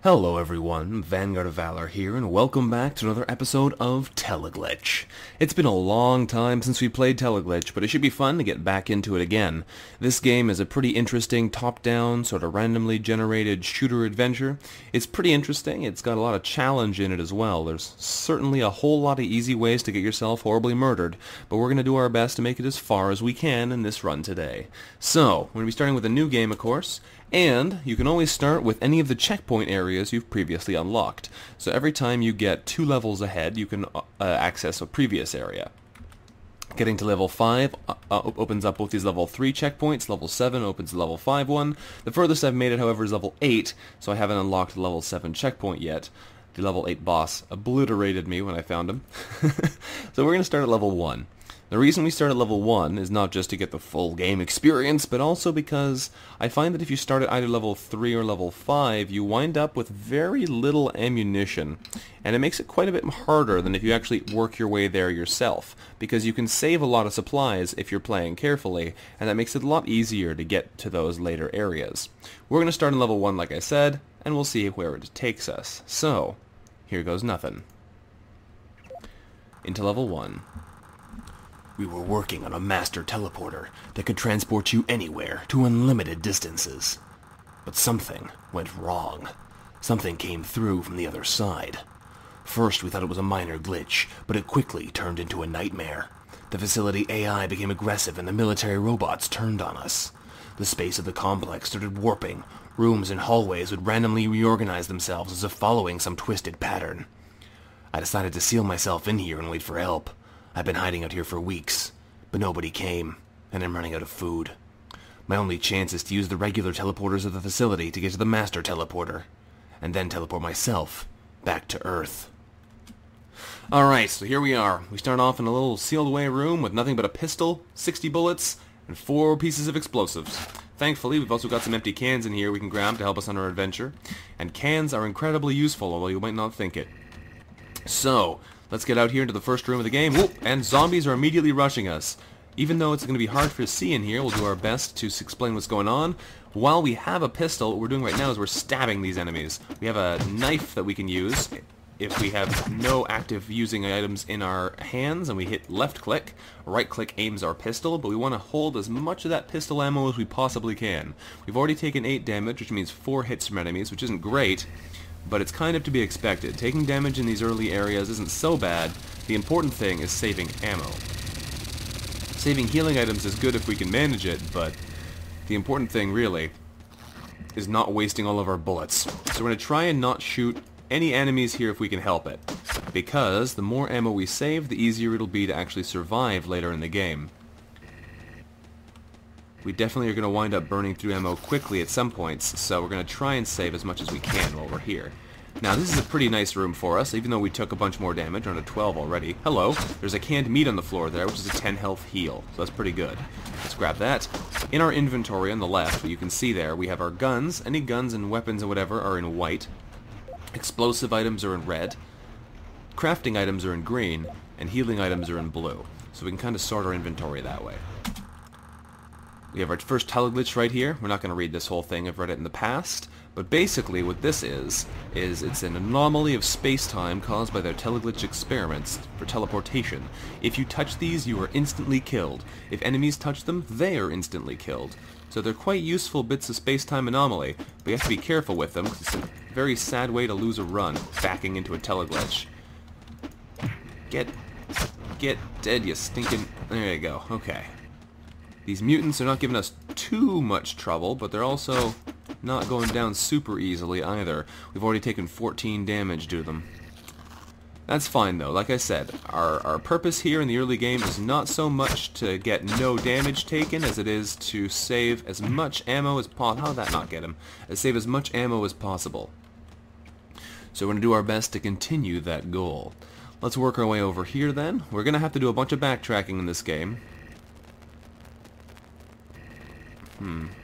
Hello everyone, VanguardOfValor here, and welcome back to another episode of Teleglitch. It's been a long time since we played Teleglitch, but it should be fun to get back into it again. This game is a pretty interesting top-down, sort of randomly generated shooter adventure. It's pretty interesting, it's got a lot of challenge in it as well. There's certainly a whole lot of easy ways to get yourself horribly murdered, but we're going to do our best to make it as far as we can in this run today. So, we're going to be starting with a new game, of course, and you can always start with any of the checkpoint areas you've previously unlocked. So every time you get 2 levels ahead, you can access a previous area. Getting to level 5 opens up both these level 3 checkpoints. Level 7 opens the level 5 one. The furthest I've made it, however, is level 8, so I haven't unlocked the level 7 checkpoint yet. The level 8 boss obliterated me when I found him. So we're going to start at level 1. The reason we start at level 1 is not just to get the full game experience, but also because I find that if you start at either level 3 or level 5, you wind up with very little ammunition, and it makes it quite a bit harder than if you actually work your way there yourself, because you can save a lot of supplies if you're playing carefully, and that makes it a lot easier to get to those later areas. We're going to start in level 1, like I said, and we'll see where it takes us. So, here goes nothing. Into level 1. We were working on a master teleporter that could transport you anywhere to unlimited distances. But something went wrong. Something came through from the other side. First we thought it was a minor glitch, but it quickly turned into a nightmare. The facility AI became aggressive and the military robots turned on us. The space of the complex started warping. Rooms and hallways would randomly reorganize themselves as if following some twisted pattern. I decided to seal myself in here and wait for help. I've been hiding out here for weeks, but nobody came, and I'm running out of food. My only chance is to use the regular teleporters of the facility to get to the master teleporter, and then teleport myself back to Earth. Alright, so here we are. We start off in a little sealed-away room with nothing but a pistol, 60 bullets, and 4 pieces of explosives. Thankfully, we've also got some empty cans in here we can grab to help us on our adventure, and cans are incredibly useful, although you might not think it. So, let's get out here into the first room of the game. Whoop, and zombies are immediately rushing us. Even though it's going to be hard for us to see in here, we'll do our best to explain what's going on. While we have a pistol, what we're doing right now is we're stabbing these enemies. We have a knife that we can use if we have no active using items in our hands, and we hit left click. Right click aims our pistol, but we want to hold as much of that pistol ammo as we possibly can. We've already taken 8 damage, which means 4 hits from enemies, which isn't great, but it's kind of to be expected. Taking damage in these early areas isn't so bad. The important thing is saving ammo. Saving healing items is good if we can manage it, but the important thing, really, is not wasting all of our bullets. So we're going to try and not shoot any enemies here if we can help it, because the more ammo we save, the easier it'll be to actually survive later in the game. We definitely are going to wind up burning through ammo quickly at some points, so we're going to try and save as much as we can while we're here. Now, this is a pretty nice room for us, even though we took a bunch more damage, around a 12 already. Hello! There's a canned meat on the floor there, which is a 10 health heal, so that's pretty good. Let's grab that. In our inventory on the left, you can see there, we have our guns. Any guns and weapons and whatever are in white. Explosive items are in red. Crafting items are in green, and healing items are in blue. So we can kind of sort our inventory that way. We have our first Teleglitch right here. We're not going to read this whole thing. I've read it in the past. But basically what this is it's an anomaly of space-time caused by their Teleglitch experiments for teleportation. If you touch these, you are instantly killed. If enemies touch them, they are instantly killed. So they're quite useful bits of space-time anomaly, but you have to be careful with them, because it's a very sad way to lose a run, backing into a Teleglitch. Get dead, you stinking... There you go. Okay. These mutants are not giving us too much trouble, but they're also not going down super easily either. We've already taken 14 damage to them. That's fine though. Like I said, our purpose here in the early game is not so much to get no damage taken as it is to save as much ammo as possible. How did that not get him? Save as much ammo as possible. So we're going to do our best to continue that goal. Let's work our way over here then. We're going to have to do a bunch of backtracking in this game.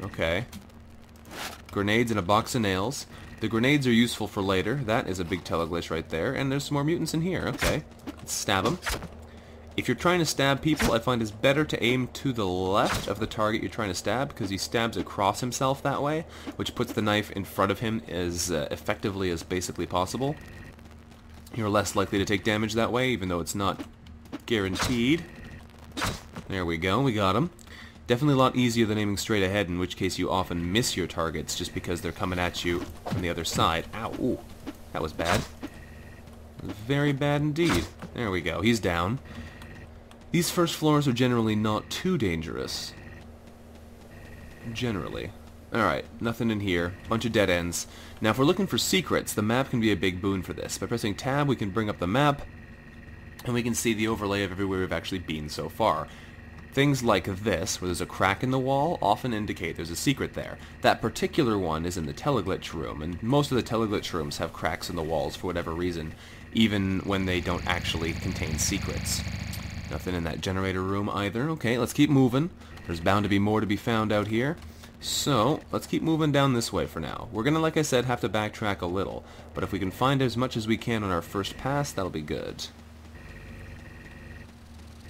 Okay. Grenades and a box of nails. The grenades are useful for later. That is a big Teleglitch right there. And there's some more mutants in here. Okay. Let's stab them. If you're trying to stab people, I find it's better to aim to the left of the target you're trying to stab, because he stabs across himself that way, which puts the knife in front of him as effectively as basically possible. You're less likely to take damage that way, even though it's not guaranteed. There we go, we got him. Definitely a lot easier than aiming straight ahead, in which case you often miss your targets just because they're coming at you from the other side. Ow, ooh, that was bad. Very bad indeed. There we go, he's down. These first floors are generally not too dangerous. Generally. Alright, nothing in here. Bunch of dead ends. Now if we're looking for secrets, the map can be a big boon for this. By pressing tab, we can bring up the map, and we can see the overlay of everywhere we've actually been so far. Things like this, where there's a crack in the wall, often indicate there's a secret there. That particular one is in the Teleglitch room, and most of the Teleglitch rooms have cracks in the walls for whatever reason, even when they don't actually contain secrets. Nothing in that generator room either. Okay, let's keep moving. There's bound to be more to be found out here. So, let's keep moving down this way for now. We're gonna, like I said, have to backtrack a little, but if we can find as much as we can on our first pass, that'll be good.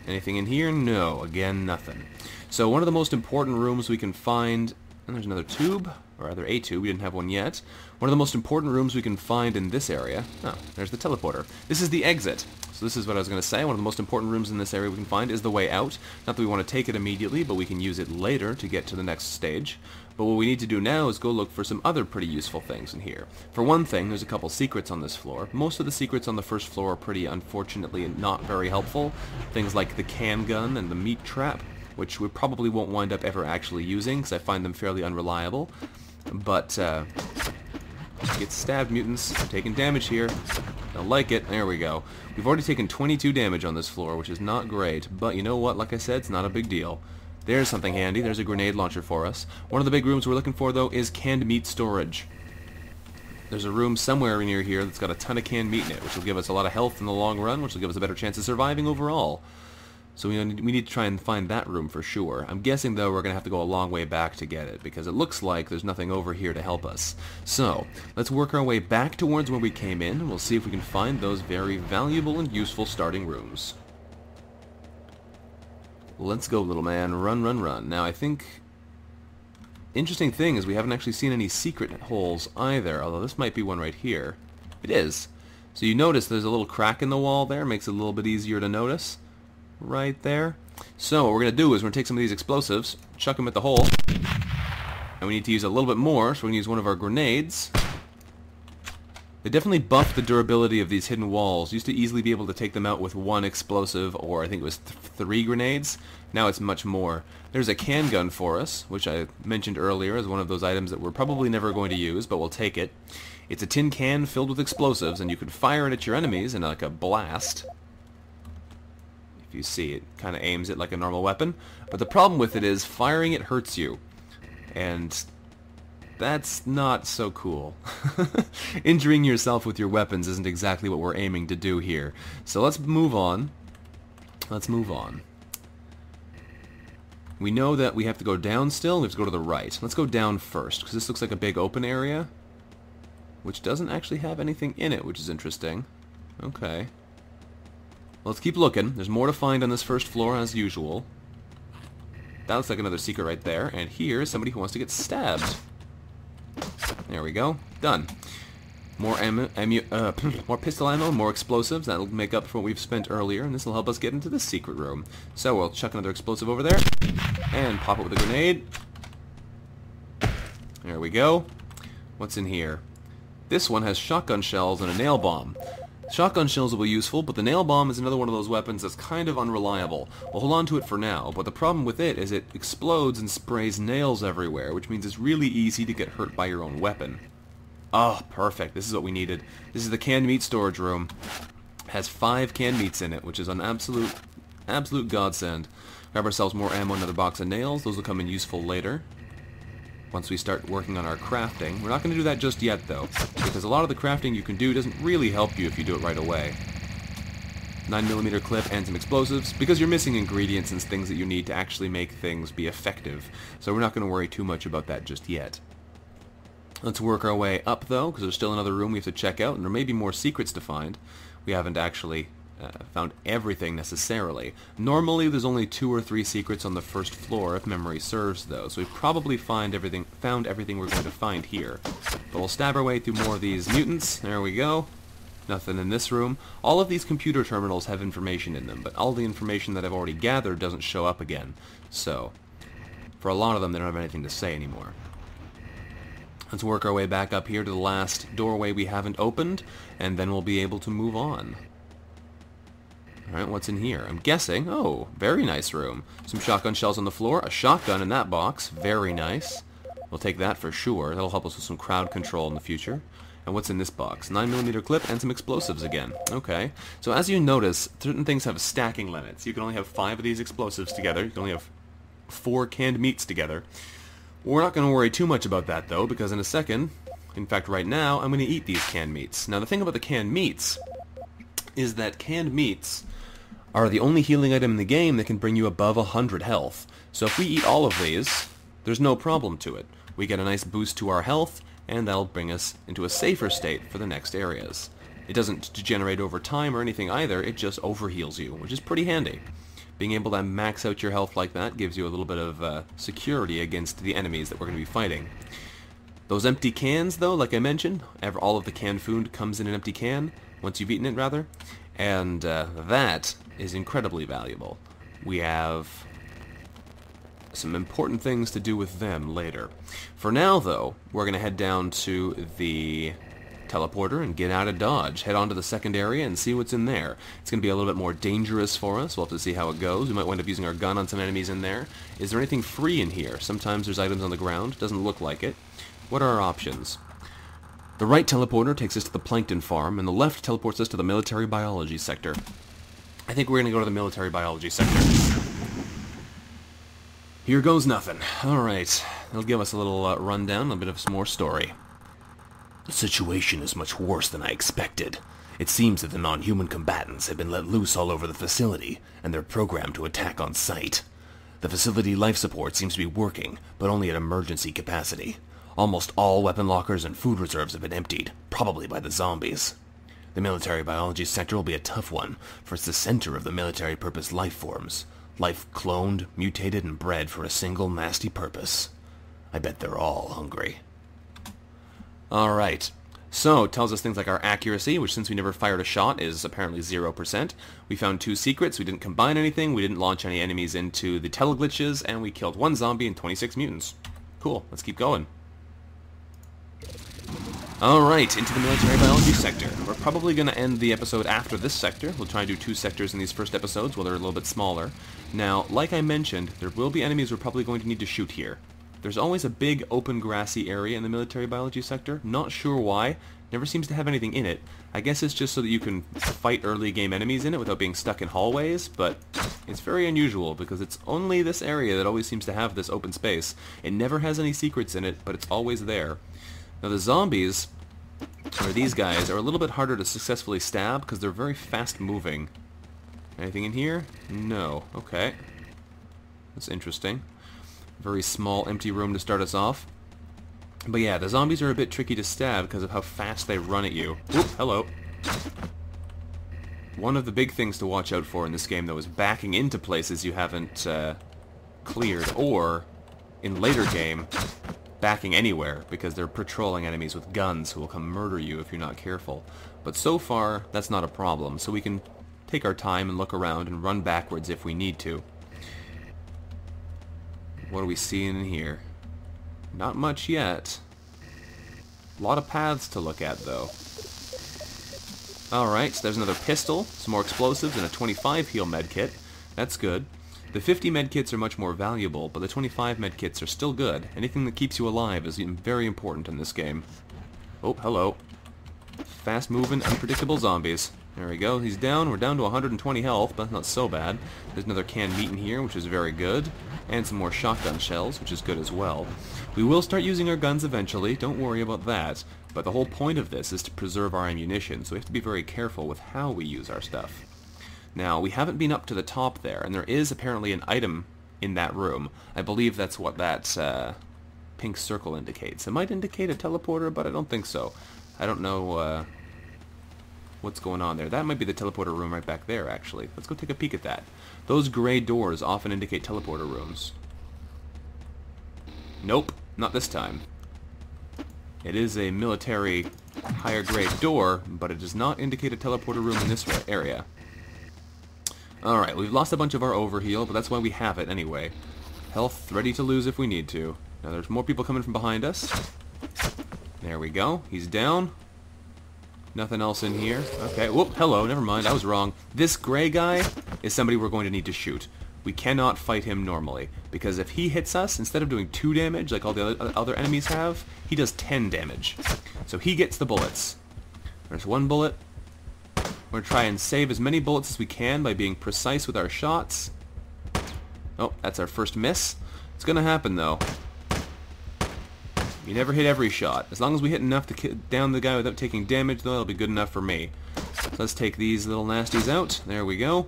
Anything in here? No. Again, nothing. So one of the most important rooms we can find... And there's another tube, or rather a tube, we didn't have one yet. One of the most important rooms we can find in this area... Oh, there's the teleporter. This is the exit. So this is what I was going to say. One of the most important rooms in this area we can find is the way out. Not that we want to take it immediately, but we can use it later to get to the next stage. But what we need to do now is go look for some other pretty useful things in here. For one thing, there's a couple secrets on this floor. Most of the secrets on the first floor are pretty, unfortunately, not very helpful. Things like the can gun and the meat trap, which we probably won't wind up ever actually using, because I find them fairly unreliable. But, get stabbed, mutants. I'm taking damage here. Don't like it. There we go. We've already taken 22 damage on this floor, which is not great. But you know what? Like I said, it's not a big deal. There's something handy. There's a grenade launcher for us. One of the big rooms we're looking for, though, is canned meat storage. There's a room somewhere near here that's got a ton of canned meat in it, which will give us a lot of health in the long run, which will give us a better chance of surviving overall. So we need to try and find that room for sure. I'm guessing, though, we're going to have to go a long way back to get it, because it looks like there's nothing over here to help us. So, let's work our way back towards where we came in, and we'll see if we can find those very valuable and useful starting rooms. Let's go, little man. Run, run, run. Now, I think... Interesting thing is we haven't actually seen any secret holes either, although this might be one right here. It is. So you notice there's a little crack in the wall there, makes it a little bit easier to notice. Right there. So what we're going to do is we're going to take some of these explosives, chuck them at the hole, and we need to use a little bit more, so we're going to use one of our grenades. They definitely buffed the durability of these hidden walls. Used to easily be able to take them out with one explosive, or I think it was 3 grenades. Now it's much more. There's a can gun for us, which I mentioned earlier as one of those items that we're probably never going to use, but we'll take it. It's a tin can filled with explosives, and you can fire it at your enemies in like a blast. If you see, it kind of aims it like a normal weapon. But the problem with it is firing it hurts you. And that's not so cool. Injuring yourself with your weapons isn't exactly what we're aiming to do here. So let's move on. Let's move on. We know that we have to go down still, we have to go to the right. Let's go down first, because this looks like a big open area, which doesn't actually have anything in it, which is interesting. Okay. Well, let's keep looking. There's more to find on this first floor, as usual. That looks like another secret right there. And here is somebody who wants to get stabbed. There we go. Done. More more pistol ammo, more explosives. That'll make up for what we've spent earlier, and this will help us get into this secret room. So we'll chuck another explosive over there, and pop it with a grenade. There we go. What's in here? This one has shotgun shells and a nail bomb. Shotgun shells will be useful, but the nail bomb is another one of those weapons that's kind of unreliable. We'll hold on to it for now, but the problem with it is it explodes and sprays nails everywhere, which means it's really easy to get hurt by your own weapon. Oh, perfect. This is what we needed. This is the canned meat storage room. It has 5 canned meats in it, which is an absolute godsend. Grab ourselves more ammo, another box of nails. Those will come in useful later, once we start working on our crafting. We're not going to do that just yet, though, because a lot of the crafting you can do doesn't really help you if you do it right away. 9mm clip and some explosives, because you're missing ingredients and things that you need to actually make things be effective. So we're not going to worry too much about that just yet. Let's work our way up, though, because there's still another room we have to check out, and there may be more secrets to find. We haven't actually found everything necessarily. Normally there's only 2 or 3 secrets on the first floor if memory serves though, so we've probably found everything we're going to find here. But we'll stab our way through more of these mutants. There we go. Nothing in this room. All of these computer terminals have information in them, but all the information that I've already gathered doesn't show up again. So, for a lot of them they don't have anything to say anymore. Let's work our way back up here to the last doorway we haven't opened, and then we'll be able to move on. Alright, what's in here? I'm guessing... Oh, very nice room. Some shotgun shells on the floor, a shotgun in that box. Very nice. We'll take that for sure. That'll help us with some crowd control in the future. And what's in this box? 9mm clip and some explosives again. Okay. So as you notice, certain things have stacking limits. You can only have 5 of these explosives together. You can only have 4 canned meats together. We're not going to worry too much about that though, because in a second, in fact right now, I'm going to eat these canned meats. Now the thing about the canned meats is that canned meats are the only healing item in the game that can bring you above 100 health. So if we eat all of these, there's no problem to it. We get a nice boost to our health, and that'll bring us into a safer state for the next areas. It doesn't degenerate over time or anything either, it just overheals you, which is pretty handy. Being able to max out your health like that gives you a little bit of security against the enemies that we're going to be fighting. Those empty cans, though, like I mentioned, all of the canned food comes in an empty can, once you've eaten it, rather, and that is incredibly valuable. We have some important things to do with them later. For now, though, we're going to head down to the teleporter and get out of Dodge. Head on to the second area and see what's in there. It's going to be a little bit more dangerous for us. We'll have to see how it goes. We might wind up using our gun on some enemies in there. Is there anything free in here? Sometimes there's items on the ground. Doesn't look like it. What are our options? The right teleporter takes us to the plankton farm, and the left teleports us to the military biology sector. I think we're going to go to the military biology sector. Here goes nothing. Alright, that'll give us a little rundown, a bit of some more story. The situation is much worse than I expected. It seems that the non-human combatants have been let loose all over the facility, and they're programmed to attack on sight. The facility life support seems to be working, but only at emergency capacity. Almost all weapon lockers and food reserves have been emptied, probably by the zombies. The military biology sector will be a tough one, for it's the center of the military-purpose life forms. Life cloned, mutated, and bred for a single nasty purpose. I bet they're all hungry. Alright, so it tells us things like our accuracy, which since we never fired a shot is apparently 0%. We found 2 secrets, we didn't combine anything, we didn't launch any enemies into the teleglitches, and we killed 1 zombie and 26 mutants. Cool, let's keep going. Alright, into the military biology sector. We're probably going to end the episode after this sector. We'll try and do 2 sectors in these first episodes, while they're a little bit smaller. Now, like I mentioned, there will be enemies we're probably going to need to shoot here. There's always a big open grassy area in the military biology sector. Not sure why. Never seems to have anything in it. I guess it's just so that you can fight early game enemies in it without being stuck in hallways, but it's very unusual because it's only this area that always seems to have this open space. It never has any secrets in it, but it's always there. Now the zombies, or these guys, are a little bit harder to successfully stab because they're very fast moving. Anything in here? No. Okay. That's interesting. Very small empty room to start us off. But yeah, the zombies are a bit tricky to stab because of how fast they run at you. Oop, hello. One of the big things to watch out for in this game, though, is backing into places you haven't cleared, or, in later game, backing anywhere, because they're patrolling enemies with guns who will come murder you if you're not careful. But so far, that's not a problem, so we can take our time and look around and run backwards if we need to. What are we seeing in here? Not much yet. A lot of paths to look at, though. Alright, so there's another pistol, some more explosives, and a 25 heal medkit. That's good. The 50 medkits are much more valuable, but the 25 medkits are still good. Anything that keeps you alive is very important in this game. Oh, hello. Fast-moving, unpredictable zombies. There we go, he's down. We're down to 120 health, but not so bad. There's another canned meat in here, which is very good. And some more shotgun shells, which is good as well. We will start using our guns eventually, don't worry about that. But the whole point of this is to preserve our ammunition, so we have to be very careful with how we use our stuff. Now, we haven't been up to the top there, and there is apparently an item in that room. I believe that's what that pink circle indicates. It might indicate a teleporter, but I don't think so. I don't know what's going on there. That might be the teleporter room right back there, actually. Let's go take a peek at that. Those gray doors often indicate teleporter rooms. Nope, not this time. It is a military higher grade door, but it does not indicate a teleporter room in this area. Alright, we've lost a bunch of our overheal, but that's why we have it anyway. Health ready to lose if we need to. Now there's more people coming from behind us. There we go. He's down. Nothing else in here. Okay, whoop, hello, never mind, I was wrong. This gray guy is somebody we're going to need to shoot. We cannot fight him normally, because if he hits us, instead of doing 2 damage like all the other enemies have, he does 10 damage. So he gets the bullets. There's 1 bullet. We're going to try and save as many bullets as we can by being precise with our shots. Oh, that's our first miss. It's going to happen, though. You never hit every shot. As long as we hit enough to down the guy without taking damage, though, that'll be good enough for me. So let's take these little nasties out. There we go.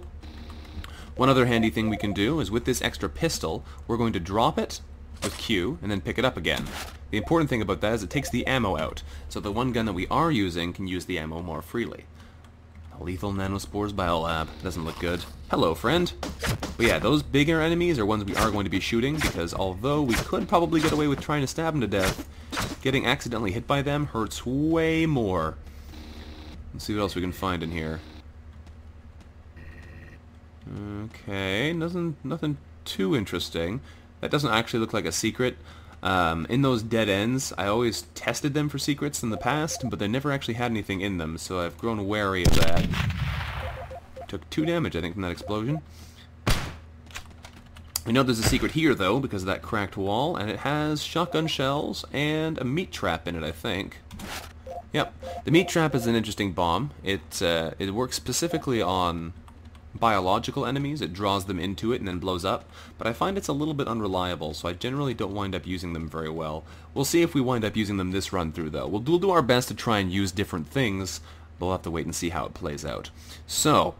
One other handy thing we can do is with this extra pistol, we're going to drop it with Q and then pick it up again. The important thing about that is it takes the ammo out, so the one gun that we are using can use the ammo more freely. Lethal Nanospores Biolab. Doesn't look good. Hello, friend. But yeah, those bigger enemies are ones we are going to be shooting, because although we could probably get away with trying to stab them to death, getting accidentally hit by them hurts way more. Let's see what else we can find in here. Okay, nothing too interesting. That doesn't actually look like a secret. In those dead ends, I always tested them for secrets in the past, but they never actually had anything in them, so I've grown wary of that. Took 2 damage, I think, from that explosion. We know there's a secret here, though, because of that cracked wall, and it has shotgun shells and a meat trap in it, I think. Yep, the meat trap is an interesting bomb. It works specifically on biological enemies. It draws them into it and then blows up, but I find it's a little bit unreliable, so I generally don't wind up using them very well. We'll see if we wind up using them this run through, though. We'll do our best to try and use different things, but we'll have to wait and see how it plays out. So,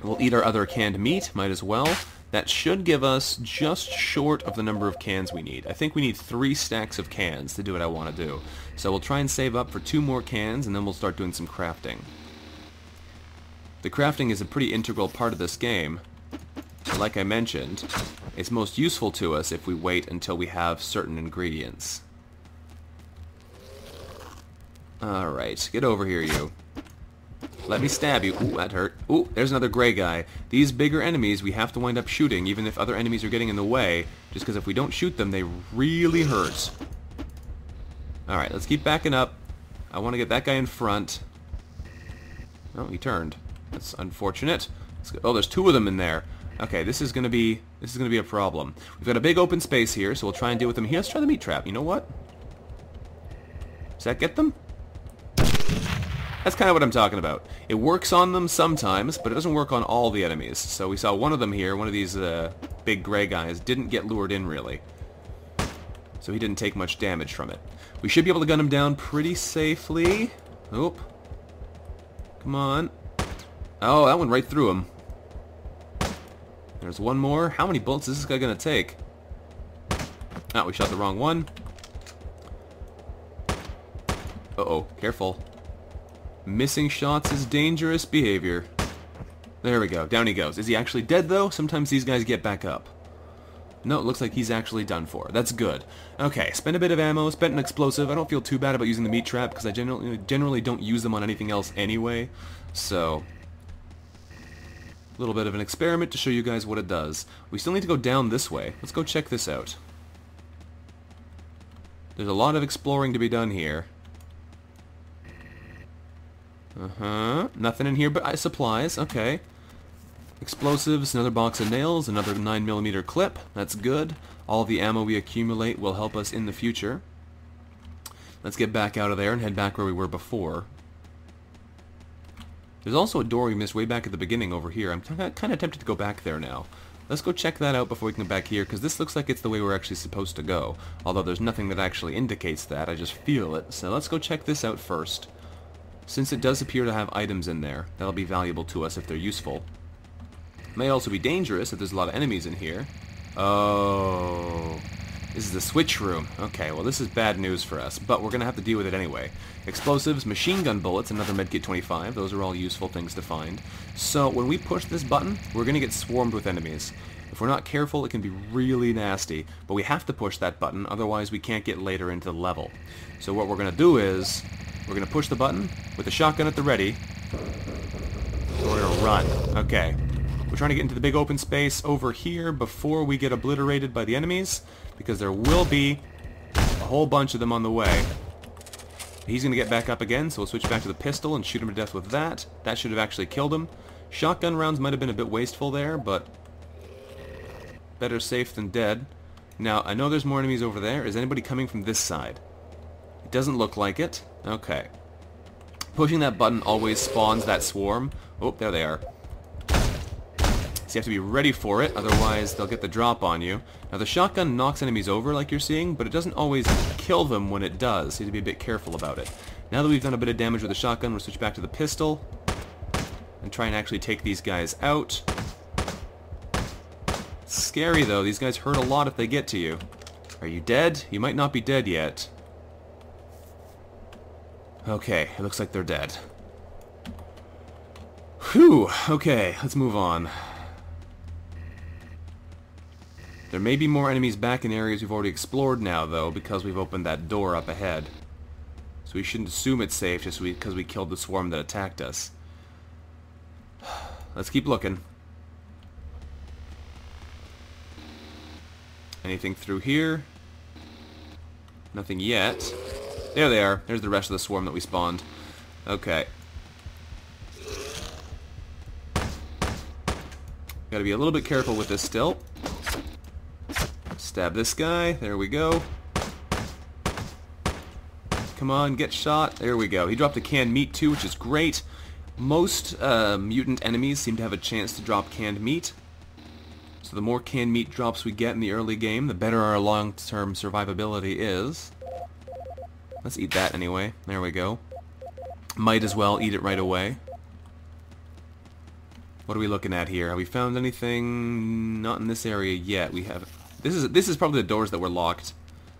we'll eat our other canned meat, might as well. That should give us just short of the number of cans we need. I think we need 3 stacks of cans to do what I want to do. So we'll try and save up for 2 more cans, and then we'll start doing some crafting. The crafting is a pretty integral part of this game. Like I mentioned, it's most useful to us if we wait until we have certain ingredients. Alright, get over here, you. Let me stab you. Ooh, that hurt. Ooh, there's another gray guy. These bigger enemies we have to wind up shooting, even if other enemies are getting in the way, just because if we don't shoot them, they really hurt. Alright, let's keep backing up. I want to get that guy in front. Oh, he turned. That's unfortunate. Oh, there's 2 of them in there. Okay, this is gonna be a problem. We've got a big open space here, so we'll try and deal with them here. Let's try the meat trap. You know what? Does that get them? That's kind of what I'm talking about. It works on them sometimes, but it doesn't work on all the enemies. So we saw one of them here, one of these big gray guys, didn't get lured in really. So he didn't take much damage from it. We should be able to gun him down pretty safely. Oop. Come on. Oh, that went right through him. There's one more. How many bullets is this guy gonna take? Ah, we shot the wrong one. Uh-oh, careful. Missing shots is dangerous behavior. There we go, down he goes. Is he actually dead, though? Sometimes these guys get back up. No, it looks like he's actually done for. That's good. Okay, spent a bit of ammo, spent an explosive. I don't feel too bad about using the meat trap, because I generally don't use them on anything else anyway. So, a little bit of an experiment to show you guys what it does. We still need to go down this way. Let's go check this out. There's a lot of exploring to be done here. Nothing in here but supplies. Okay. Explosives, another box of nails, another 9mm clip. That's good. All the ammo we accumulate will help us in the future. Let's get back out of there and head back where we were before. There's also a door we missed way back at the beginning over here. I'm kind of tempted to go back there now. Let's go check that out before we can come back here, because this looks like it's the way we're actually supposed to go. Although there's nothing that actually indicates that, I just feel it. So let's go check this out first. Since it does appear to have items in there, that'll be valuable to us if they're useful. May also be dangerous if there's a lot of enemies in here. Oh. This is the switch room. Okay, well this is bad news for us, but we're going to have to deal with it anyway. Explosives, machine gun bullets, another medkit 25. Those are all useful things to find. So when we push this button, we're going to get swarmed with enemies. If we're not careful, it can be really nasty, but we have to push that button, otherwise we can't get later into the level. So what we're going to do is, we're going to push the button with the shotgun at the ready, and we're going to run. Okay. We're trying to get into the big open space over here before we get obliterated by the enemies, because there will be a whole bunch of them on the way. He's going to get back up again, so we'll switch back to the pistol and shoot him to death with that. That should have actually killed him. Shotgun rounds might have been a bit wasteful there, but better safe than dead. Now, I know there's more enemies over there. Is anybody coming from this side? It doesn't look like it. Okay. Pushing that button always spawns that swarm. Oh, there they are. So you have to be ready for it, otherwise they'll get the drop on you. Now the shotgun knocks enemies over like you're seeing, but it doesn't always kill them when it does, so you have to be a bit careful about it. Now that we've done a bit of damage with the shotgun, we'll switch back to the pistol and try and actually take these guys out. Scary though, these guys hurt a lot if they get to you. Are you dead? You might not be dead yet. Okay, it looks like they're dead. Whew, okay, let's move on. There may be more enemies back in areas we've already explored now, though, because we've opened that door up ahead. So we shouldn't assume it's safe just because we killed the swarm that attacked us. Let's keep looking. Anything through here? Nothing yet. There they are. There's the rest of the swarm that we spawned. Okay. Gotta be a little bit careful with this still. Stab this guy. There we go. Come on, get shot. There we go. He dropped a canned meat too, which is great. Most mutant enemies seem to have a chance to drop canned meat. So the more canned meat drops we get in the early game, the better our long-term survivability is. Let's eat that anyway. There we go. Might as well eat it right away. What are we looking at here? Have we found anything? Not in this area yet. We have. This is probably the doors that were locked.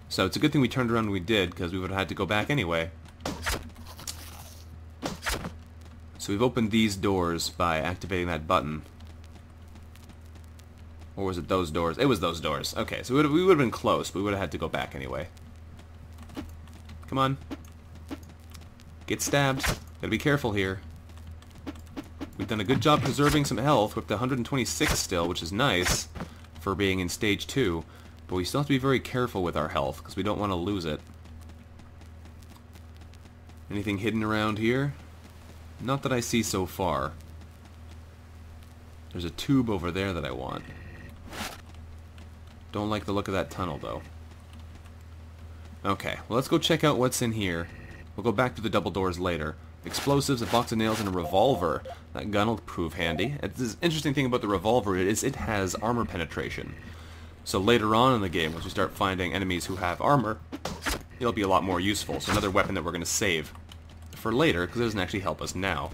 So it's a good thing we turned around when we did, because we would have had to go back anyway. So we've opened these doors by activating that button. Or was it those doors? It was those doors. Okay, so we would have been close, but we would have had to go back anyway. Come on. Get stabbed. Gotta be careful here. We've done a good job preserving some health. We're up to 126 still, which is nice for being in stage 2. But we still have to be very careful with our health, because we don't want to lose it. Anything hidden around here? Not that I see so far. There's a tube over there that I want. Don't like the look of that tunnel, though. Okay, well, let's go check out what's in here. We'll go back to the double doors later. Explosives, a box of nails, and a revolver. That gun will prove handy. The interesting thing about the revolver is it has armor penetration. So later on in the game, once we start finding enemies who have armor, it'll be a lot more useful. So another weapon that we're going to save for later, because it doesn't actually help us now.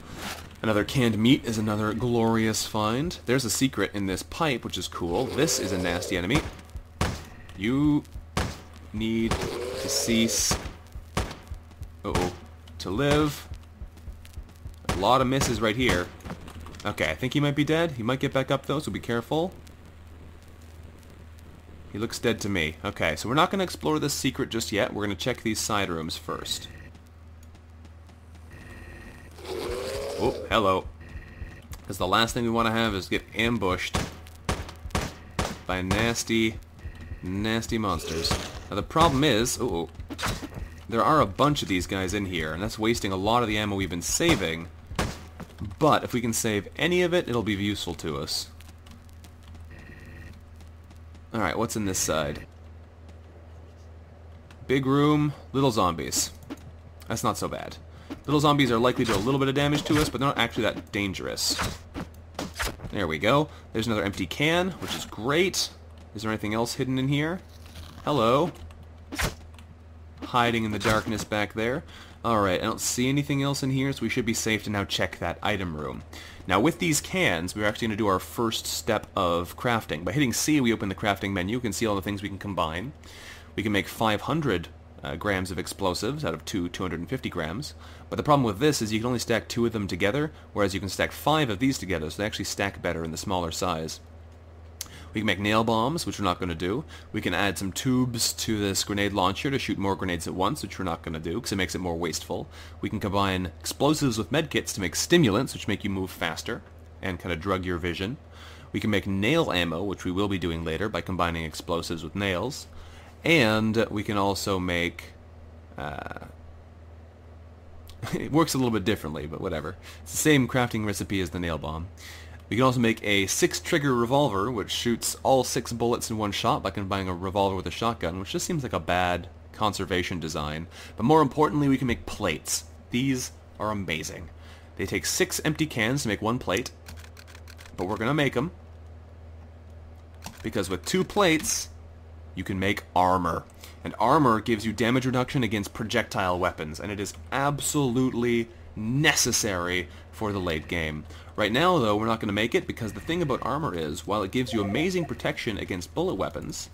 Another canned meat is another glorious find. There's a secret in this pipe, which is cool. This is a nasty enemy. You need to cease to live. A lot of misses right here. Okay, I think he might be dead. He might get back up though, so be careful. He looks dead to me. Okay, so we're not going to explore this secret just yet. We're going to check these side rooms first. Oh, hello. Because the last thing we want to have is get ambushed by nasty, nasty monsters. Now the problem is, there are a bunch of these guys in here, and that's wasting a lot of the ammo we've been saving. But if we can save any of it, it'll be useful to us. Alright, what's in this side? Big room, little zombies. That's not so bad. Little zombies are likely to do a little bit of damage to us, but they're not actually that dangerous. There we go. There's another empty can, which is great. Is there anything else hidden in here? Hello. Hiding in the darkness back there. Alright, I don't see anything else in here, so we should be safe to now check that item room. Now with these cans, we're actually going to do our first step of crafting. By hitting C, we open the crafting menu. You can see all the things we can combine. We can make 500 grams of explosives out of 250 grams. But the problem with this is you can only stack 2 of them together, whereas you can stack 5 of these together, so they actually stack better in the smaller size. We can make nail bombs, which we're not going to do. We can add some tubes to this grenade launcher to shoot more grenades at once, which we're not going to do, because it makes it more wasteful. We can combine explosives with medkits to make stimulants, which make you move faster and kind of drug your vision. We can make nail ammo, which we will be doing later by combining explosives with nails. And we can also make... it works a little bit differently, but whatever. It's the same crafting recipe as the nail bomb. We can also make a 6-trigger revolver, which shoots all 6 bullets in one shot by combining a revolver with a shotgun, which just seems like a bad conservation design. But more importantly, we can make plates. These are amazing. They take 6 empty cans to make 1 plate, but we're going to make them, because with 2 plates, you can make armor. And armor gives you damage reduction against projectile weapons, and it is absolutely necessary for the late game. Right now, though, we're not going to make it, because the thing about armor is, while it gives you amazing protection against bullet weapons,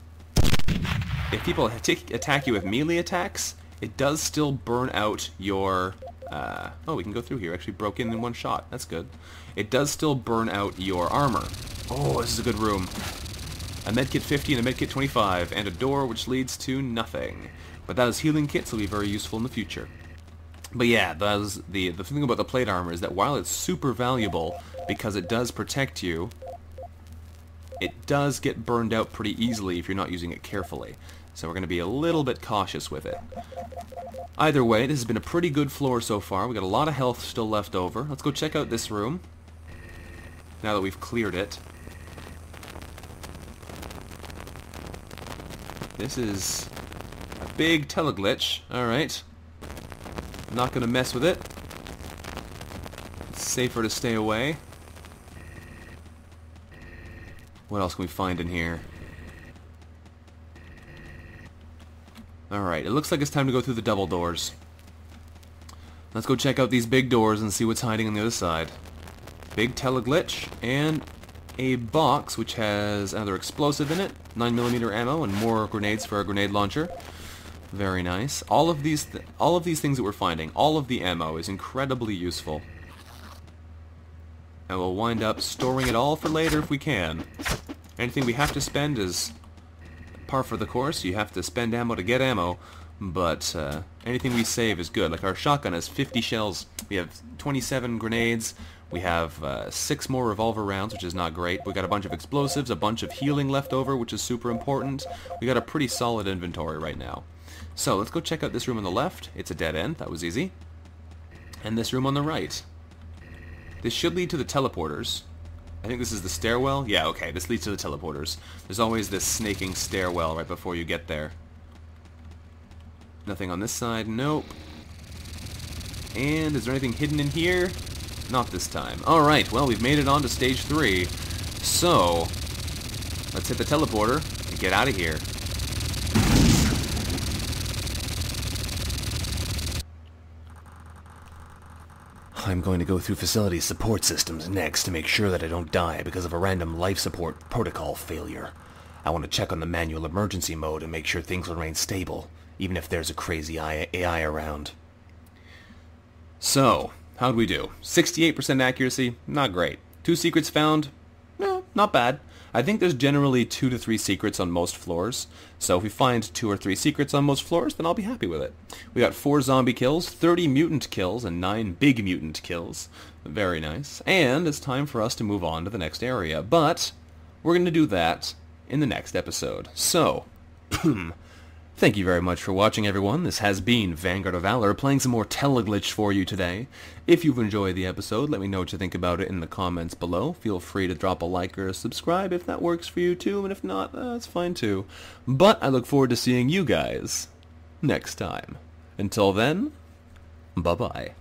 if people attack you with melee attacks, it does still burn out your... oh, we can go through here. Actually broke in 1 shot. That's good. It does still burn out your armor. Oh, this is a good room. A medkit 50 and a medkit 25, and a door which leads to nothing. But those healing kits will be very useful in the future. But yeah, the thing about the plate armor is that while it's super valuable, because it does protect you, it does get burned out pretty easily if you're not using it carefully. So we're going to be a little bit cautious with it. Either way, this has been a pretty good floor so far. We've got a lot of health still left over. Let's go check out this room, now that we've cleared it. This is a big teleglitch. Alright. Not going to mess with it. It's safer to stay away. What else can we find in here? Alright, it looks like it's time to go through the double doors. Let's go check out these big doors and see what's hiding on the other side. Big teleglitch, and a box which has another explosive in it, 9mm ammo, and more grenades for our grenade launcher. Very nice. All of these things that we're finding, all of the ammo is incredibly useful. And we'll wind up storing it all for later if we can. Anything we have to spend is par for the course. You have to spend ammo to get ammo, but anything we save is good. Like our shotgun has 50 shells. We have 27 grenades. We have 6 more revolver rounds, which is not great. We got a bunch of explosives, a bunch of healing left over, which is super important. We got a pretty solid inventory right now. So let's go check out this room on the left. It's a dead end. That was easy. And this room on the right. This should lead to the teleporters. I think this is the stairwell. Yeah, okay, this leads to the teleporters. There's always this snaking stairwell right before you get there. Nothing on this side. Nope. And is there anything hidden in here? Not this time. Alright, well, we've made it on to stage 3. So, let's hit the teleporter and get out of here. I'm going to go through facility support systems next to make sure that I don't die because of a random life support protocol failure. I want to check on the manual emergency mode and make sure things will remain stable, even if there's a crazy AI around. So, how'd we do? 68% accuracy? Not great. 2 secrets found? No, not bad. I think there's generally 2 to 3 secrets on most floors, so if we find 2 or 3 secrets on most floors, then I'll be happy with it. We got 4 zombie kills, 30 mutant kills, and 9 big mutant kills. Very nice. And it's time for us to move on to the next area, but we're going to do that in the next episode. So, thank you very much for watching, everyone. This has been Vanguard of Valor, playing some more Teleglitch for you today. If you've enjoyed the episode, let me know what you think about it in the comments below. Feel free to drop a like or a subscribe if that works for you too, and if not, that's fine too. But I look forward to seeing you guys next time. Until then, bye-bye.